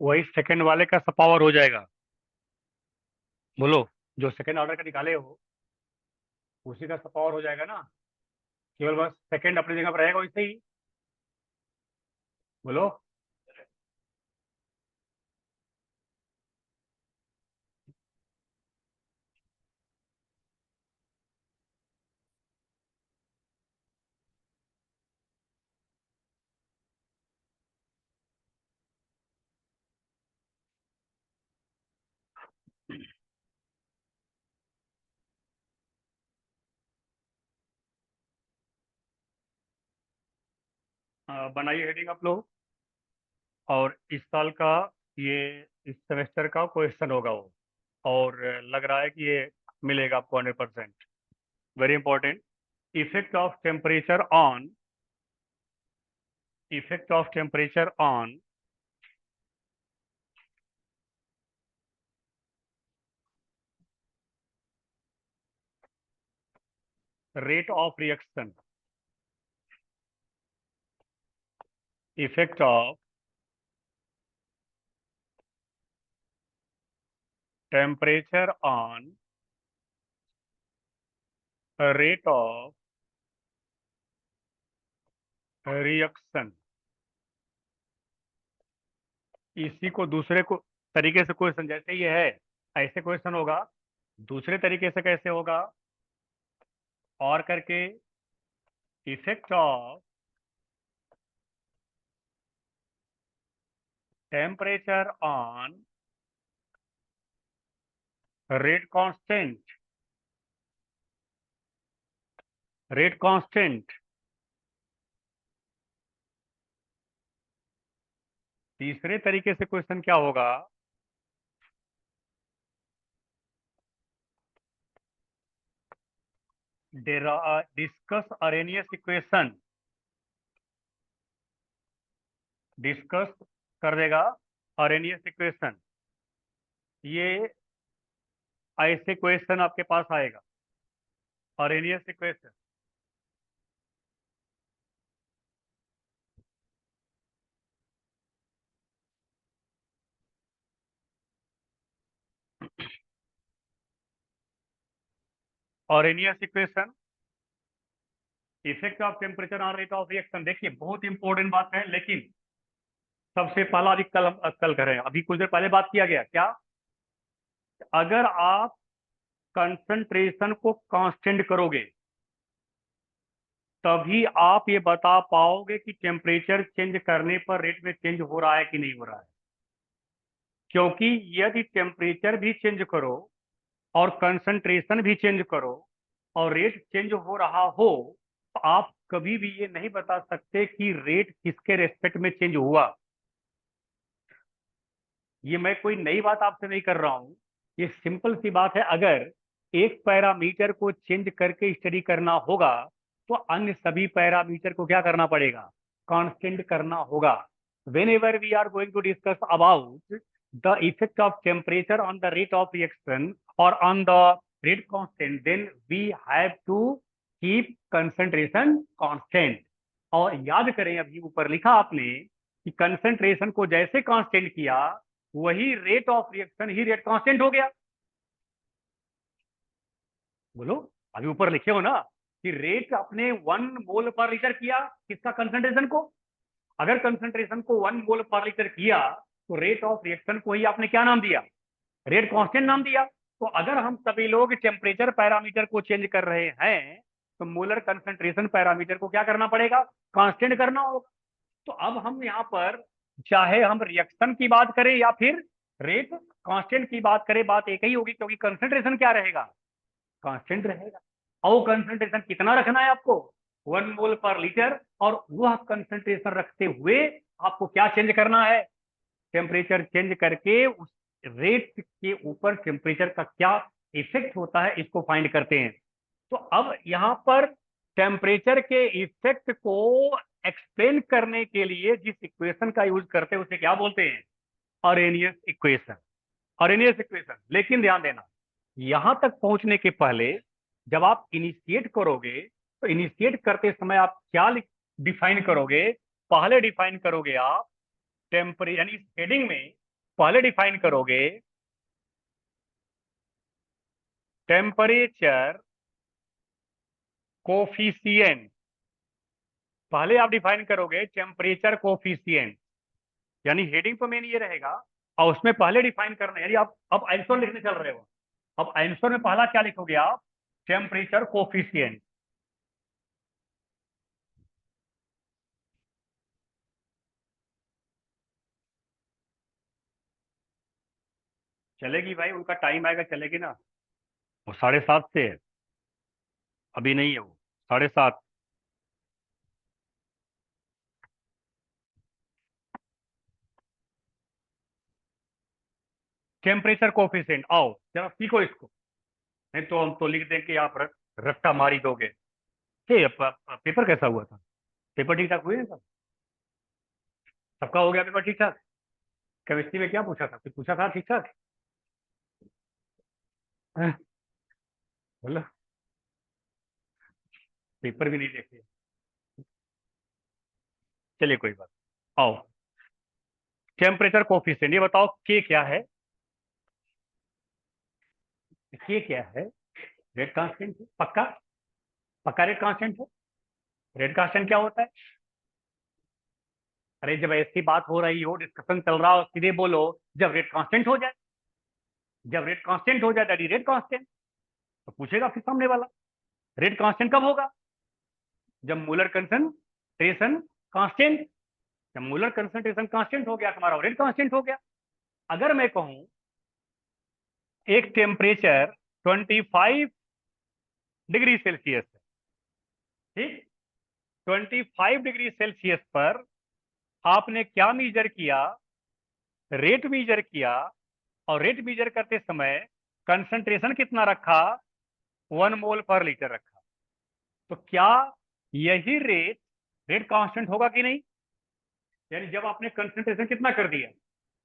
वही सेकंड वाले का सब पावर हो जाएगा। बोलो, जो सेकंड ऑर्डर का निकाले हो उसी का सब पावर हो जाएगा ना। केवल बस सेकंड अपनी जगह पर रहेगा वैसे ही। बोलो। बनाइए हेडिंग आप लोग। और इस साल का ये इस सेमेस्टर का क्वेश्चन होगा वो। और लग रहा है कि ये मिलेगा आपको 100%। Very important. Effect of temperature on effect of temperature on rate of reaction. Effect of temperature on rate of reaction. इसी को दूसरे को तरीके से क्वेश्चन जैसे ये है ऐसे क्वेश्चन होगा। दूसरे तरीके से कैसे होगा? और करके effect of temperature on rate constant. Rate constant. तीसरे तरीके से क्वेश्चन क्या होगा? Discuss Arrhenius equation. डिस्कस कर देगा अरेनियस इक्वेशन। ये ऐसे क्वेश्चन आपके पास आएगा। Arrhenius equation. Arrhenius equation. Effect of temperature on rate of reaction. देखिए बहुत इंपॉर्टेंट बात है, लेकिन सबसे पहला अभी कल करें। अभी कुछ देर पहले बात किया गया क्या? अगर आप कंसंट्रेशन को कांस्टेंट करोगे तभी आप ये बता पाओगे कि टेम्परेचर चेंज करने पर रेट में चेंज हो रहा है कि नहीं हो रहा है। क्योंकि यदि टेम्परेचर भी चेंज करो और कंसंट्रेशन भी चेंज करो और रेट चेंज हो रहा हो तो आप कभी भी ये नहीं बता सकते कि रेट किसके रेस्पेक्ट में चेंज हुआ। ये मैं कोई नई बात आपसे नहीं कर रहा हूं। ये सिंपल सी बात है। अगर एक पैरामीटर को चेंज करके स्टडी करना होगा तो अन्य सभी पैरामीटर को क्या करना पड़ेगा? कांस्टेंट करना होगा। Whenever we are going to discuss about the effect of temperature on the rate of reaction और on the rate constant, then we have to keep concentration constant. और याद करें अभी ऊपर लिखा आपने कि कंसंट्रेशन को जैसे कांस्टेंट किया वही rate of reaction he rate constant हो गया। बोलो। अभी ऊपर लिखे हो ना कि रेट अपने 1 मोल पर लीटर किया किसका? कंसंट्रेशन को। अगर कंसंट्रेशन को 1 मोल पर लीटर किया तो रेट ऑफ रिएक्शन को ही आपने क्या नाम दिया? रेट कांस्टेंट नाम दिया। तो अगर हम सभी लोग टेम्परेचर पैरामीटर को चेंज कर रहे हैं तो मोलर कंसंट्रेशन पैरामीटर को क्या करना पड़ेगा? कांस्टेंट करना होगा। तो अब हम यहाँ पर चाहे हम रिएक्शन की बात करें या फिर रेट कांस्टेंट की बात करें, बात एक ही होगी क्योंकि कंसंट्रेशन क्या रहेगा? कांस्टेंट रहेगा। और वो कंसंट्रेशन कितना रखना है आपको? 1 मोल पर लीटर। और वह कंसंट्रेशन रखते हुए आपको क्या चेंज करना है? टेम्परेचर चेंज करके उस रेट के ऊपर टेम्परेचर का क्या इफेक्ट होता है इसको फाइंड करते हैं। तो अब यहां पर टेम्परेचर के इफेक्ट को एक्सप्लेन करने के लिए जिस इक्वेशन का यूज करते हैं उसे क्या बोलते हैं? Arrhenius equation. Arrhenius equation. लेकिन ध्यान देना, यहां तक पहुंचने के पहले जब आप इनिशिएट करोगे तो इनिशिएट करते समय आप क्या डिफाइन करोगे? पहले डिफाइन करोगे आप टेम्परेचर, यानी हेडिंग में पहले डिफाइन करोगे टेम्परेचर कोफिशिएंट, पहले आप डिफाइन करोगे टेम्परेचर कोफिशिएंट, यानी हेडिंग तो मेन ये रहेगा, और उसमें पहले डिफाइन करना है, यानी आप अब आंसर लिखने चल रहे हो, अब आंसर में पहला क्या लिखोगे आप? Temperature coefficient. चलेगी भाई, उनका टाइम आएगा, चलेगी ना। वो 7:30 से है, अभी नहीं है वो। 7:30। टेम्परेचर कोफिशिएंट, आओ जरा सीखो इसको, नहीं तो हम तो लिख दें कि आप रट्टा मारी दोगे। पेपर कैसा हुआ था? पेपर ठीक ठाक हुए ना सब? सबका हो गया पेपर ठीक ठाक? केमिस्ट्री में क्या पूछा था, कुछ पूछा था ठीक ठाक? हैं? बोलो। पेपर भी नहीं देखे। चलिए कोई बात। आओ, टेम्परेचर कोफिशिएंट, ये बताओ के क्या है? के क्या है? रेट कांस्टेंट है पक्का? पक्का रेट कांस्टेंट है? रेट कांस्टेंट क्या होता है? अरे जब ऐसी बात हो रही हो, डिस्कशन चल रहा हो, सीधे बोलो जब रेट कांस्टेंट हो जाए। जब रेट कांस्टेंट हो जाए दैट इज रेट कांस्टेंट। तो पूछेगा फिर सामने वाला, रेट कांस्टेंट कब होगा? जब मूलर कंसंट्रेशन कांस्टेंट, जब मूलर कंसंट्रेशन कांस्टेंट हो गया, तुम्हारा रेट कांस्टेंट हो गया। अगर मैं कहूं एक टेम्परेचर 25 डिग्री सेल्सियस है, ठीक, 25 डिग्री सेल्सियस पर आपने क्या मीजर किया? रेट मीजर किया, और रेट मीजर करते समय कंसंट्रेशन कितना रखा? 1 मोल पर लीटर रखा। तो क्या यही रेट रेट कांस्टेंट होगा कि नहीं? यानी जब आपने कंसंट्रेशन कितना कर दिया,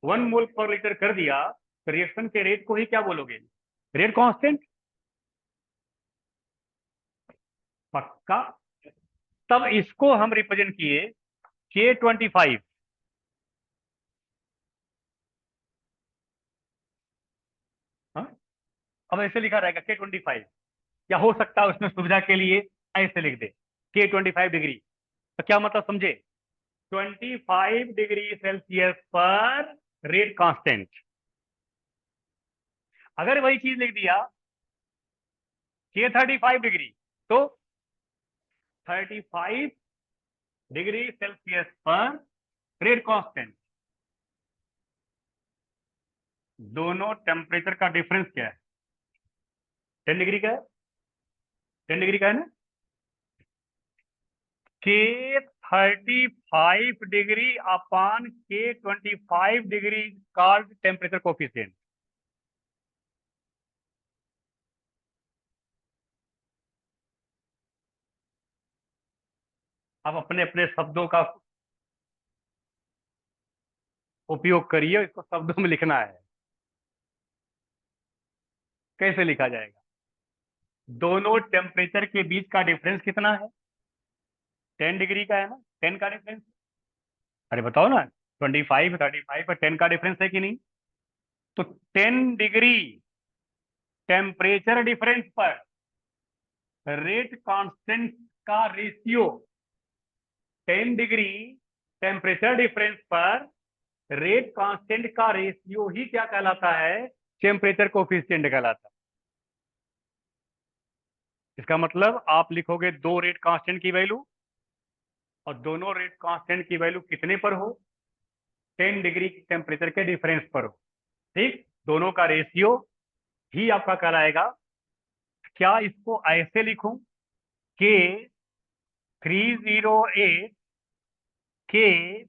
1 मोल पर लीटर कर दिया, तो रिएक्शन के रेट को ही क्या बोलोगे? Rate constant. पक्का? तब इसको हम रिप्रेजेंट किए K25। हाँ, अब ऐसे लिखा रहेगा K25, या हो सकता है उसमें सुविधा के लिए ऐसे लिख दे K25 डिग्री। तो क्या मतलब समझे? 25 डिग्री सेल्सियस पर रेट कांस्टेंट। अगर वही चीज लिख दिया K35 डिग्री, तो 35 डिग्री सेल्सियस पर रेट कांस्टेंट। दोनों टेम्परेचर का डिफरेंस क्या है? 10 डिग्री का है। 10 डिग्री का है ना? K35 डिग्री अपान K25 degree called temperature coefficient. अब अपने अपने शब्दों का उपयोग करिए, इसको शब्दों में लिखना है। कैसे लिखा जाएगा? दोनों टेम्परेचर के बीच का डिफरेंस कितना है? 10 डिग्री का है ना, 10 का डिफरेंस। अरे बताओ ना, 25 35 पर 10 का डिफरेंस है कि नहीं? तो 10 डिग्री टेम्परेचर डिफरेंस पर रेट कांस्टेंट का रेशियो, 10 डिग्री टेम्परेचर डिफरेंस पर रेट कांस्टेंट का रेशियो ही क्या कहलाता है? टेम्परेचर कोफिशिएंट कहलाता है। इसका मतलब आप लिखोगे दो रेट कांस्टेंट की वैल्यू, और दोनों रेट कांस्टेंट की वैल्यू कितने पर हो? 10 डिग्री टेम्परेचर के डिफरेंस पर हो, ठीक, दोनों का रेशियो ही आपका कहलाएगा। क्या इसको ऐसे लिखूं के 308 के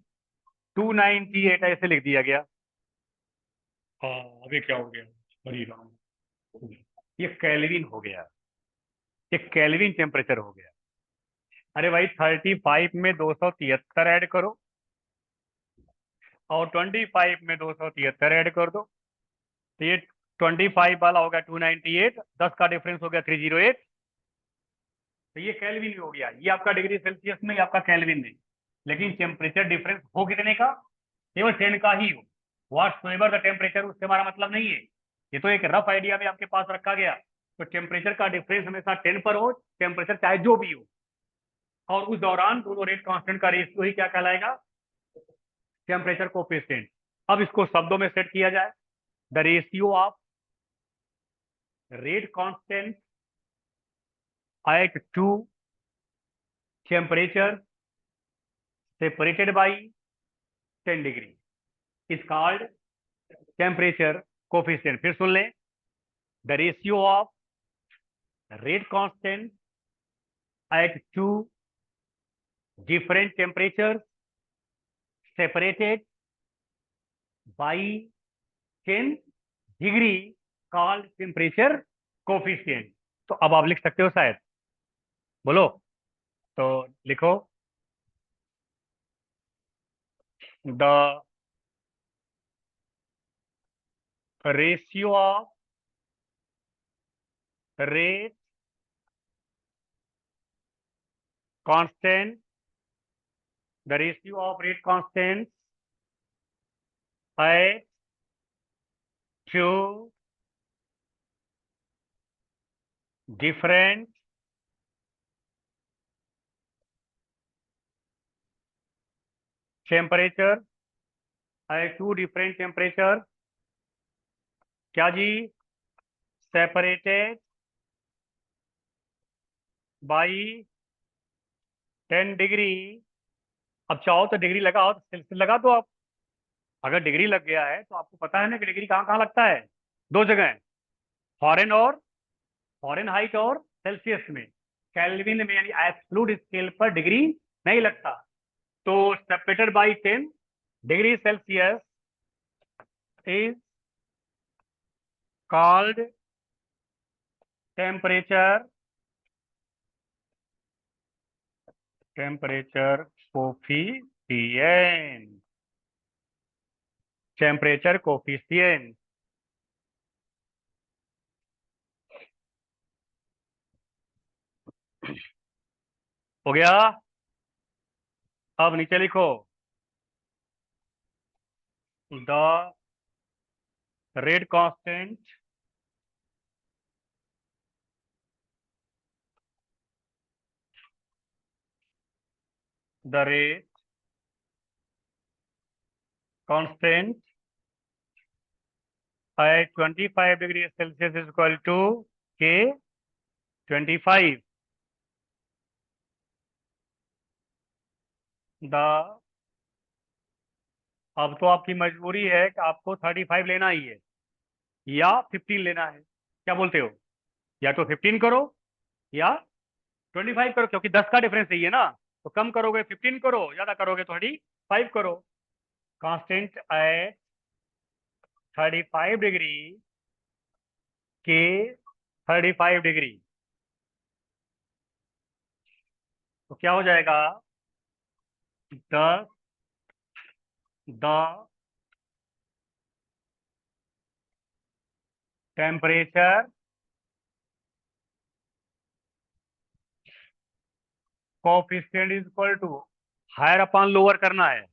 298 ऐसे लिख दिया गया? हाँ, अभी क्या हो गया? हरी राम, ये केल्विन हो गया, ये केल्विन टेम्परेचर हो गया। अरे भाई 35 में 273 ऐड करो, और 25 में 273 ऐड कर दो, तो ये 25 वाला होगा 298, 10 का डिफरेंस हो गया 308। तो ये केल्विन हो गया, ये आपका डिग्री सेल्सियस में, ये आपका केल्विन में। लेकिन टेम्परेचर डिफरेंस हो कितने का? केवल 10 का ही हो। व्हाट्सएवर द टेम्परेचर, उससे हमारा मतलब नहीं है। ये तो एक रफ आइडिया में आपके पास रखा गया। तो टेम्परेचर का डिफरेंस हमेशा 10 पर हो, टेम्परेचर चाहे जो भी हो, और उस दौरान दोनों रेट कांस्टेंट का रेशियो ही क्या कहलाएगा, टेम्परेचर कोफिशिएंट। अब इसको शब्दों में सेट किया जाए, the ratio of rate constant at two temperature separated by 10 डिग्री is called temperature coefficient। फिर सुन लें, the ratio of rate constant at two different temperatures separated by 10 degree called temperature coefficient। तो अब आप लिख सकते हो शायद, बोलो। तो लिखो, the ratio of rate constant, the ratio of rate constants at two different temperature at two different temperature, क्या जी, सेपरेटेड बाई 10 डिग्री। अब चाहो तो डिग्री लगाओ, तो सेल्सियस लगा दो आप। अगर डिग्री लग गया है तो आपको पता है ना कि डिग्री कहाँ कहाँ लगता है, दो जगह, फॉरेन और फॉरेन हाइट और सेल्सियस में। केल्विन में यानी एब्सोल्यूट स्केल पर डिग्री नहीं लगता। तो separated by 10 degree Celsius is called temperature, temperature coefficient, temperature coefficient. हो गया। अब नीचे लिखो, the rate constant the rate constant at 25 degrees Celsius is equal to K 25। The अब तो आपकी मजबूरी है कि आपको 35 लेना ही है या 15 लेना है, क्या बोलते हो? या तो 15 करो या 25 करो, क्योंकि 10 का डिफरेंस चाहिए ना। तो कम करोगे 15 करो, ज्यादा करोगे 35 करो। कांस्टेंट एट 35 डिग्री, के 35 डिग्री, तो क्या हो जाएगा, 10 the temperature coefficient is equal to, higher upon lower करना है,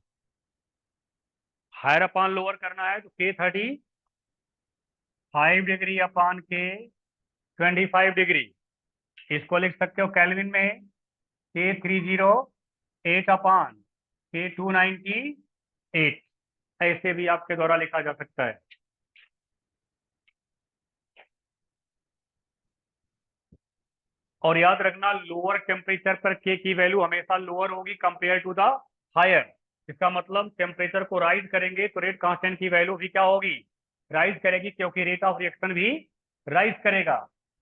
हायर अपॉन लोअर करना है, तो K 35 degree upon K 25 degree. इसको लिख सकते हो केल्विन में, K 308 अपॉन K 298। ऐसे भी आपके द्वारा लिखा जा सकता है। और याद रखना, लोअर टेम्परेचर पर के की वैल्यू हमेशा लोअर होगी कंपेयर टू द हायर। इसका मतलब टेम्परेचर को राइज करेंगे तो रेट कांस्टेंट की वैल्यू भी क्या होगी, राइज करेगी, क्योंकि रेट ऑफ रिएक्शन भी राइज करेगा।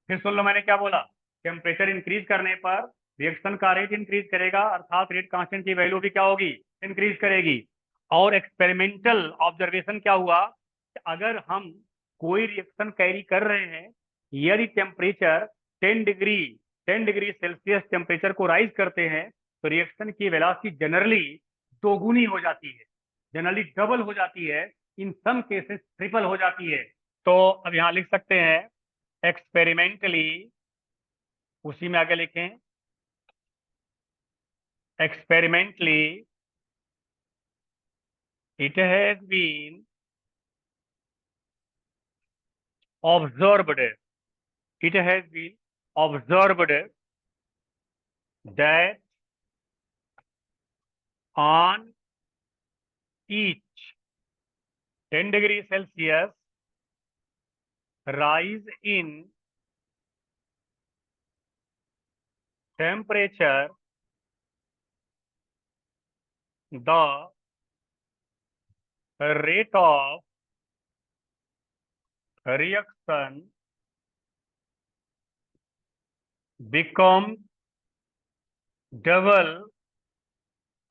फिर सुन लो मैंने क्या बोला, टेम्परेचर इंक्रीज करने पर रिएक्शन का रेट इंक्रीज करेगा, अर्थात रेट कांस्टेंट की वैल्यू भी क्या होगी, इंक्रीज करेगी। और एक्सपेरिमेंटल ऑब्जर्वेशन क्या हुआ कि अगर हम कोई रिएक्शन कैरी कर रहे हैं, यदि temperature 10 degree 10 degree Celsius temperature को राइज करते हैं, तो रिएक्शन की वेलोसिटी जनरली दोगुनी हो जाती है, जनरली डबल हो जाती है, इन सम केसेस ट्रिपल हो जाती है। तो अब यहां लिख सकते हैं, एक्सपेरिमेंटली, उसी में आगे लिखें, experimentally it has been observed, it has been observed that on each 10 degrees Celsius rise in temperature, the rate of reaction becomes double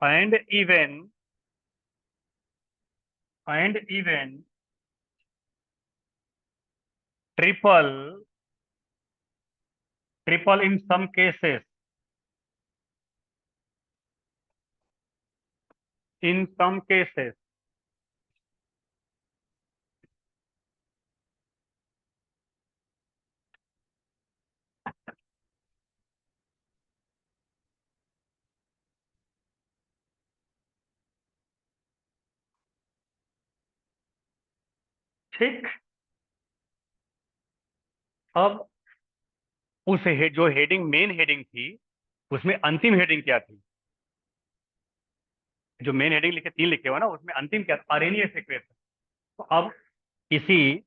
and even triple in some cases. In some cases. ठीक, अब जो heading main heading थी उसमें अंतिम heading क्या थी? जो main heading लिखे 3 लिखे हुए ना, उसमें अंतिम क्या था? Arrhenius equation. तो इसी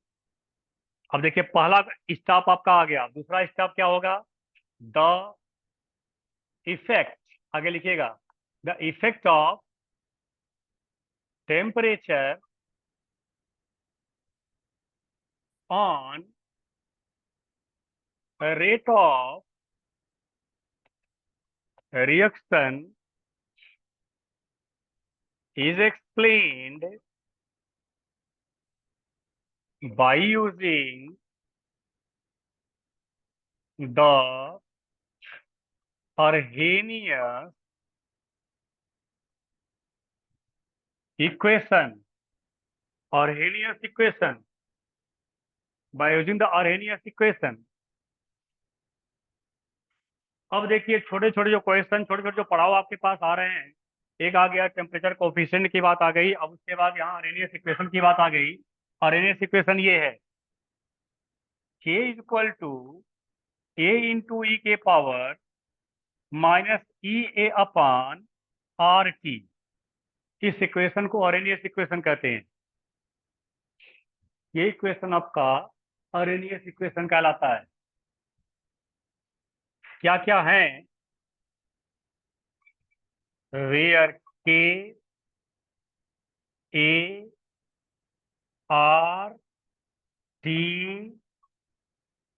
अब देखिए, पहला स्टॉप आपका आ गया, दूसरा स्टॉप क्या होगा? द इफेक्ट, आगे लिखिएगा, the effect of temperature on rate of reaction is explained by using the Arrhenius equation. Arrhenius equation. By using the Arrhenius equation. अब देखिए, छोटे छोटे जो क्वेश्चन, छोटे छोटे जो पढ़ाओ आपके पास आ रहे हैं, एक आ गया टेम्परेचर कोफिशिएंट की बात आ गई, अब उसके बाद यहाँ अरेनियस इक्वेशन की बात आ गई। अरेनियस इक्वेशन ये है, K equal to A into e के पावर माइनस ई ए अपॉन आर टी। इस इक्वेशन को अरेनियस इक्वेशन कहते हैं। ये इक्वेशन आपका अरेनियस इक्वेशन कहलाता है। क्या क्या है? वेयर के ए आर टी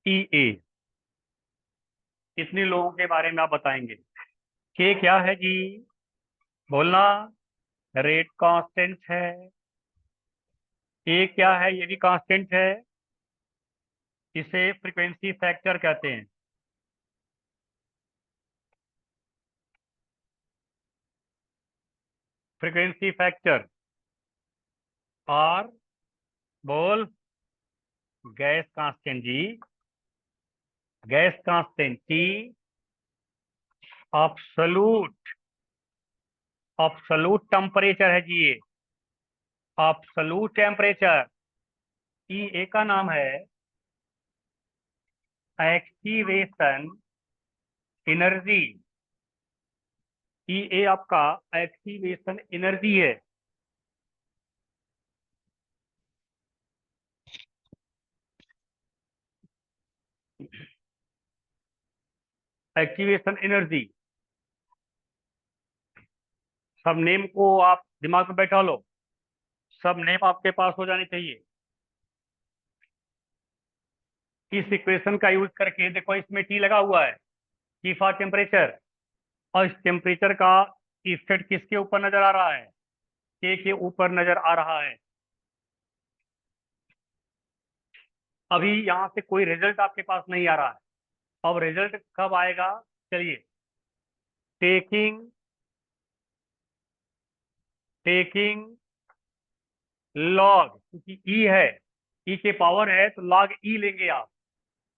ई ए, इतने लोगों के बारे में आप बताएंगे। के क्या है जी? बोलना। रेट कांस्टेंट है। ए क्या है? ये भी कांस्टेंट है। इसे फ्रीक्वेंसी फैक्टर कहते हैं। Frequency factor. आर, बोल। गैस कांस्टेंट जी, gas constant. T, absolute, absolute temperature है जी ये, अब्सोलूट टेम्परेचर। ई ए का नाम है एक्टिवेशन एनर्जी। ई ए आपका एक्टिवेशन एनर्जी है। Activation energy. सब नेम को आप दिमाग में बैठा लो, सब नेम आपके पास हो जाने चाहिए। इस इक्वेशन का यूज करके देखो, इसमें टी लगा हुआ है, टी फॉर टेम्परेचर, और इस टेम्परेचर का इफेक्ट किसके ऊपर नजर आ रहा है? के ऊपर नजर आ रहा है। अभी यहाँ से कोई रिजल्ट आपके पास नहीं आ रहा है। अब रिजल्ट कब आएगा? चलिए, टेकिंग टेकिंग लॉग, क्योंकि ई है, ई के पावर है तो लॉग ई लेंगे आप,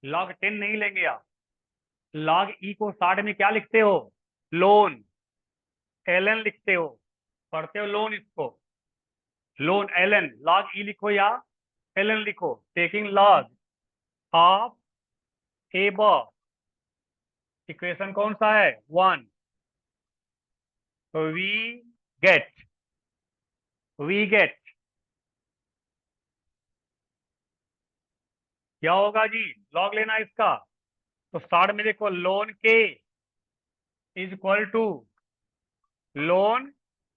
लॉग 10 नहीं लेंगे आप। लॉग ई को 60 में क्या लिखते हो? लोन, एलन लिखते हो, पढ़ते हो लोन इसको, लोन एलन। लॉग ई लिखो या एलन लिखो। Taking log of above equation कौन सा है? 1। वी गेट वी गेट क्या होगा जी? लॉग लेना है इसका। तो स्टार्ट में देखो, loan K is equal to ln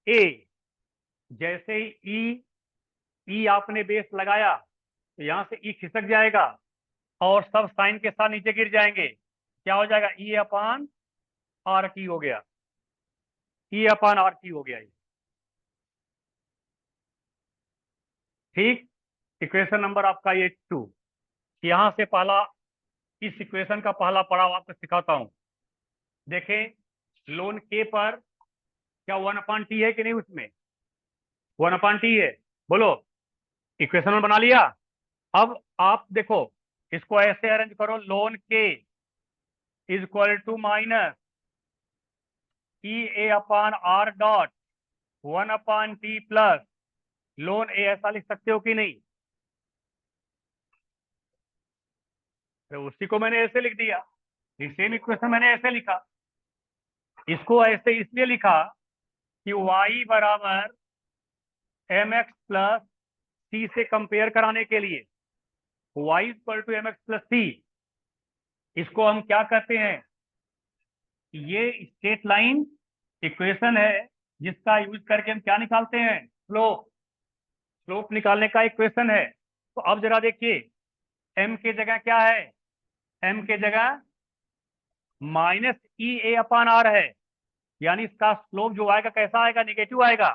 ए। जैसे ही ई आपने बेस लगाया तो यहां से ई खिसक जाएगा और सब साइन के साथ नीचे गिर जाएंगे। क्या हो जाएगा? ई अपान आर टी हो गया। ई अपान आर टी हो गया ये। ठीक। इक्वेशन नंबर आपका ये 2। यहां से पहला, इस इक्वेशन का पहला पड़ाव आपको सिखाता हूं। देखें, लोन के पर क्या 1/t है कि नहीं? उसमें 1/t है। बोलो, इक्वेशन बना लिया। अब आप देखो, इसको ऐसे अरेंज करो, ln K is equal to minus E A upon R dot 1/t plus ln A. ऐसा लिख सकते हो कि नहीं? तो उसी को मैंने ऐसे लिख दिया। सेम इक्वेशन मैंने ऐसे लिखा। इसको ऐसे इसलिए लिखा कि y बराबर एम एक्स प्लस सी से कंपेयर कराने के लिए। y equal to M X plus C, इसको हम क्या कहते हैं? ये स्ट्रेट लाइन इक्वेशन है जिसका यूज करके हम क्या निकालते हैं? स्लोप। स्लोप निकालने का इक्वेशन है। तो अब जरा देखिए, m के जगह क्या है? m के जगह minus E A upon are है। यानी इसका स्लोप जो आएगा कैसा आएगा? निगेटिव आएगा।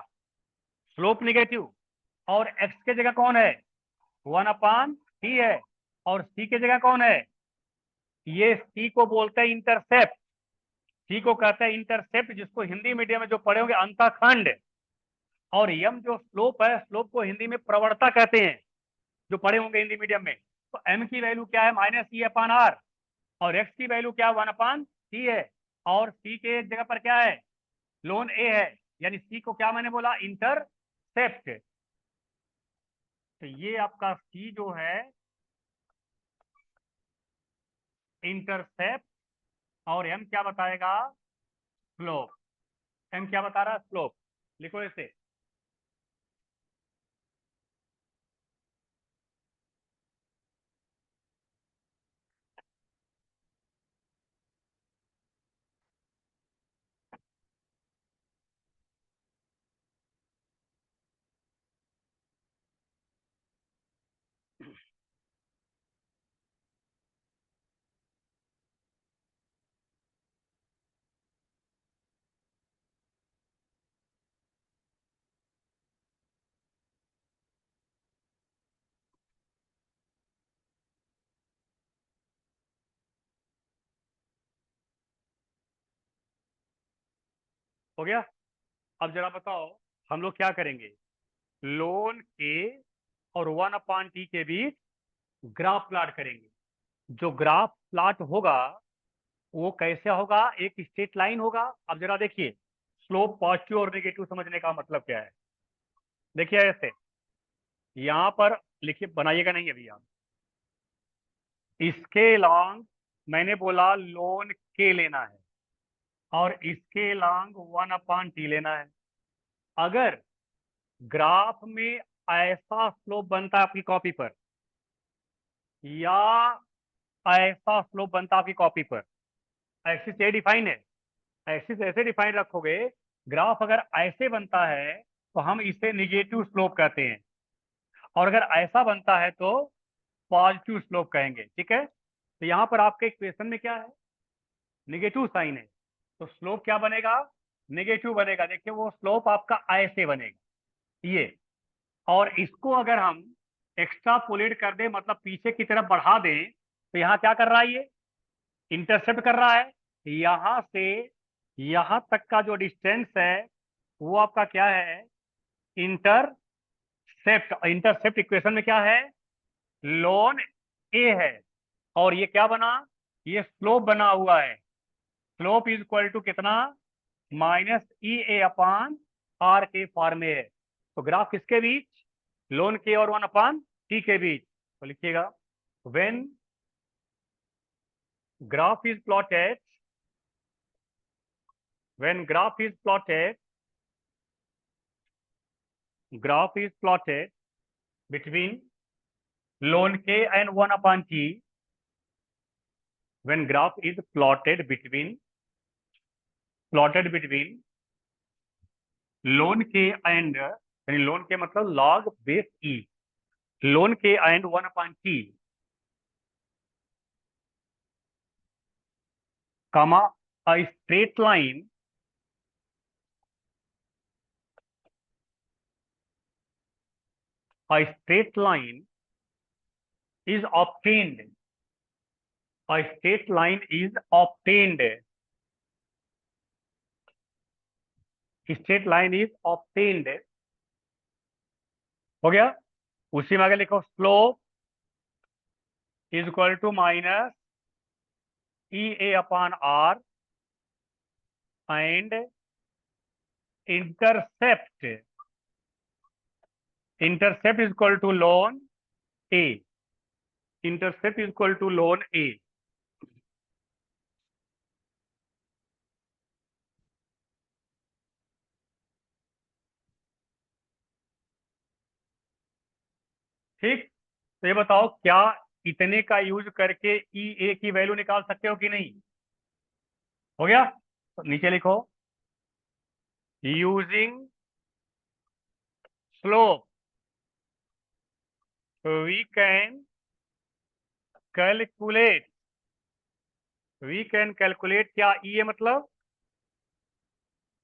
Slope negative. और x के जगह कौन है? 1/t है। और c के जगह कौन है? ये c को बोलते हैं इंटरसेप्ट। सी को कहते हैं इंटरसेप्ट, जिसको हिंदी मीडियम में जो पढ़े होंगे अंतखंड। और यम जो स्लोप है, स्लोप को हिंदी में प्रवणता कहते हैं, जो पढ़े होंगे हिंदी मीडियम में। तो एम की वैल्यू क्या है? Minus E upon R. और एक्स की वैल्यू क्या है? 1/सी है। और सी के जगह पर क्या है? लोन ए है। यानी सी को क्या मैंने बोला? इंटरसेप्ट। तो ये आपका सी जो है इंटरसेप्ट। और एम क्या बताएगा? स्लोप। एम क्या बता रहा है? स्लोप। लिखो इसे। हो गया? अब जरा बताओ, हम लोग क्या करेंगे? लोन के और 1/t के बीच ग्राफ प्लॉट करेंगे। जो ग्राफ प्लॉट होगा वो कैसे होगा? एक स्ट्रेट लाइन होगा। अब जरा देखिए, स्लोप पॉजिटिव और नेगेटिव समझने का मतलब क्या है? देखिए ऐसे, यहां पर लिखिए, बनाइएगा नहीं अभी आप। इसके लॉन्ग मैंने बोला लोन के लेना है, और इसके लॉन्ग 1/t लेना है। अगर ग्राफ में ऐसा स्लोप बनता है आपकी कॉपी पर, या ऐसा स्लोप बनता है आपकी कॉपी पर, एक्सिस ये डिफाइन है, एक्सिस ऐसे डिफाइन रखोगे, ग्राफ अगर ऐसे बनता है तो हम इसे निगेटिव स्लोप कहते हैं। और अगर ऐसा बनता है तो पॉजिटिव स्लोप कहेंगे। ठीक है? तो यहाँ पर आपके इक्वेशन में क्या है? निगेटिव साइन है। तो स्लोप क्या बनेगा? निगेटिव बनेगा। देखिए, वो स्लोप आपका ऐसे बनेगा, ये। और इसको अगर हम एक्स्ट्रापोलेट कर दें, मतलब पीछे की तरफ बढ़ा दें, तो यहाँ क्या कर रहा है? ये इंटरसेप्ट कर रहा है। यहां से यहां तक का जो डिस्टेंस है वो आपका क्या है? इंटरसेप्ट। इंटरसेप्ट इक्वेशन में क्या है? लोन ए है। और ये क्या बना? ये स्लोप बना हुआ है। स्लोप इज इक्वल टू कितना? माइनस ई ए अपान आर के फॉर्म में है। तो ग्राफ किसके बीच? लोन के और 1/t के बीच। तो लिखिएगा, when graph is plotted when graph is plotted between ln k and 1 upon t, when graph is plotted between ln k and यानी ln k मतलब log base e, ln k and 1 upon t, comma a straight line is obtained. A straight line is obtained. Straight line is obtained. हो गया। उसी में आगे लिखो slope is equal to minus E A upon R and intercept is equal to ln A. Intercept is equal to ln A. ठीक, तो ये बताओ क्या इतने का यूज करके ई ए की वैल्यू निकाल सकते हो कि नहीं? हो गया, तो नीचे लिखो using slope we can calculate क्या ई ए मतलब,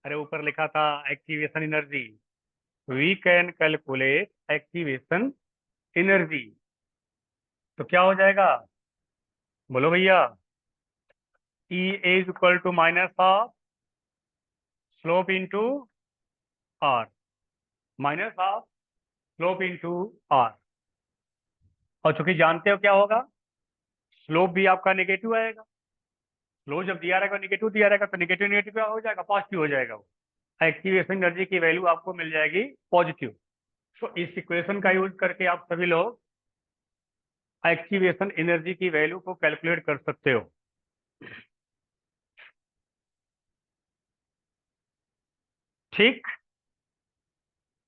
अरे ऊपर लिखा था activation energy, we can calculate activation energy. तो क्या हो जाएगा, बोलो भैया? E is equal to minus of slope into R, minus of slope into R. और चूंकि जानते हो क्या होगा, स्लोप भी आपका नेगेटिव आएगा। स्लोप जब दिया रहेगा नेगेटिव दिया रहेगा तो नेगेटिव नेगेटिव क्या हो जाएगा, पॉजिटिव हो जाएगा। वो एक्टिवेशन एनर्जी की वैल्यू आपको मिल जाएगी पॉजिटिव। तो इस इक्वेशन का यूज करके आप सभी लोग एक्टिवेशन एनर्जी की वैल्यू को कैलकुलेट कर सकते हो। ठीक,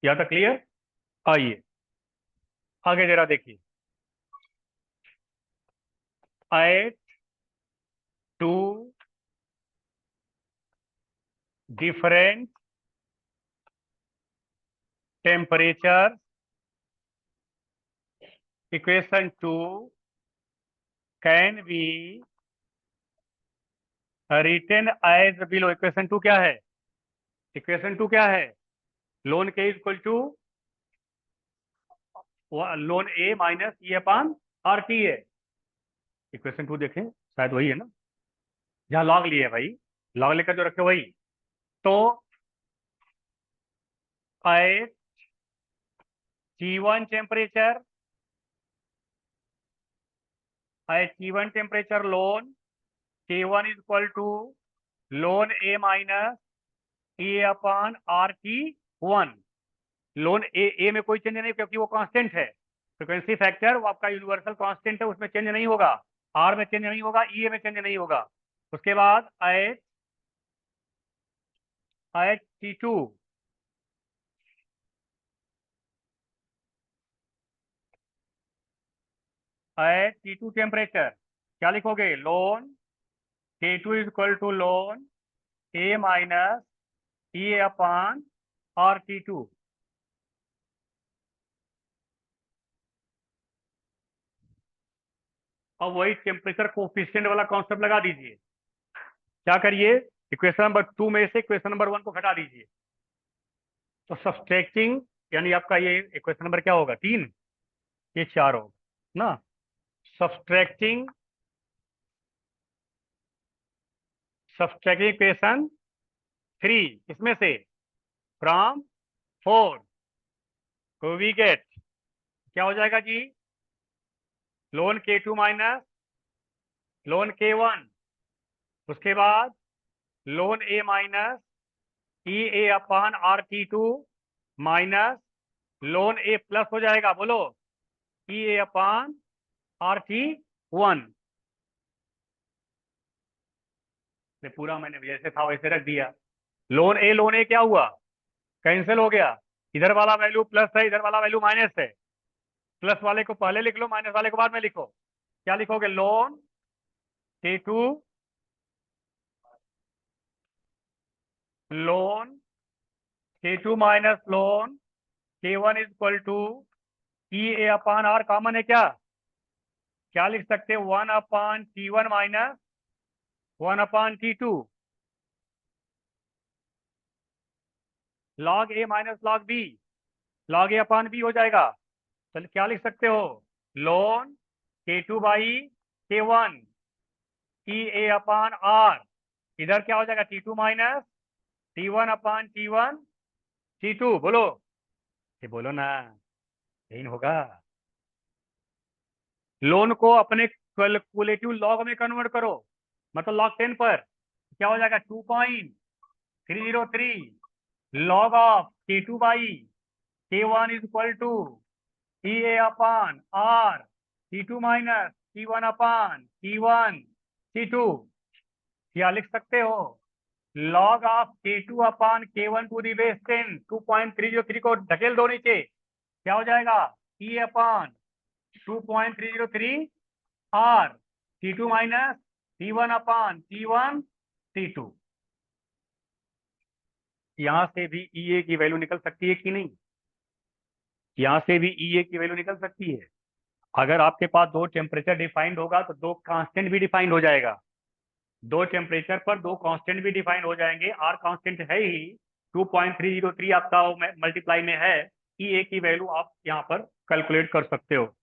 या तो क्लियर? आइए आगे जरा देखिए। At two different temperature, equation 2 can be written as below. Equation 2 क्या है? इक्वेशन 2 क्या है? Ln K equal to ln A minus E upon R T है। इक्वेशन 2 देखें, शायद वही है ना, जहाँ लॉग लिए भाई, लॉग लेकर जो रखे वही। तो at T1 temperature, at T1 temperature ln K1 is equal to ln A minus A upon R T 1। Ln A में कोई चेंज नहीं क्योंकि वो कांस्टेंट है। फ्रिक्वेंसी फैक्टर वो आपका यूनिवर्सल कांस्टेंट है, उसमें चेंज नहीं होगा। आर में चेंज नहीं होगा, ई ए में चेंज नहीं होगा। उसके बाद एट T2 टेम्परेचर क्या लिखोगे? Ln K2 is equal to ln A minus E upon R T2। अब वही टेम्परेचर कोफिशिएंट वाला कॉन्सेप्ट लगा दीजिए। क्या करिए, इक्वेशन नंबर 2 में से इक्वेशन नंबर 1 को घटा दीजिए। तो सब्सट्रैक्टिंग, यानी आपका ये इक्वेशन नंबर क्या होगा, 3, ये 4 होगा ना। सब्सट्रैक्टिंग इक्वेशन 3 इसमें से फ्रॉम 4 को वी गेट, क्या हो जाएगा जी? Loan K2 minus ln K1, उसके बाद ln A minus E A upon R T2 minus ln A plus हो जाएगा, बोलो, ई ए अपान आर T1। पूरा मैंने जैसे था वैसे रख दिया। लोन ए क्या हुआ, कैंसिल हो गया। इधर वाला वैल्यू प्लस है, इधर वाला वैल्यू माइनस है। प्लस वाले को पहले लिख लो, माइनस वाले को बाद में लिखो। क्या लिखोगे, ln K2, ln K2 minus ln K1 is equal to E A upon R. Common है क्या, क्या लिख सकते हैं, 1/T1 minus 1/T2, log A minus log B, log A upon B हो जाएगा। चलिए क्या लिख सकते हो, ln K2 by K1 T A upon R. इधर क्या हो जाएगा, T2 माइनस T1/T1 T2। बोलो, ये बोलो ना, यही होगा। लोन को अपने कैलकुलेटिव लॉग में कन्वर्ट करो, मतलब log 10 पर क्या हो जाएगा, 2.303 log of K2 by K1 is equal to T A upon R T2 minus T1/T1 T2। क्या लिख सकते हो, log of K2/K1 to the base 10, 2.303 को ढकेल दो नीचे, क्या हो जाएगा, E/2.303 are T2 minus T1/T1 T2। यहां से भी EA की वैल्यू निकल सकती है कि नहीं, यहां से भी EA की वैल्यू निकल सकती है। अगर आपके पास दो टेम्परेचर डिफाइंड होगा तो दो कांस्टेंट भी डिफाइंड हो जाएगा। दो टेम्परेचर पर दो कांस्टेंट भी डिफाइंड हो जाएंगे। आर कांस्टेंट है ही, 2.303 आपका मल्टीप्लाई में है। EA की वैल्यू आप यहाँ पर कैलकुलेट कर सकते हो।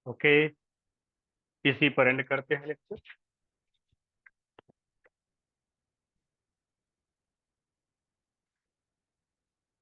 ओके, इसी पर एंड करते हैं लेक्चर।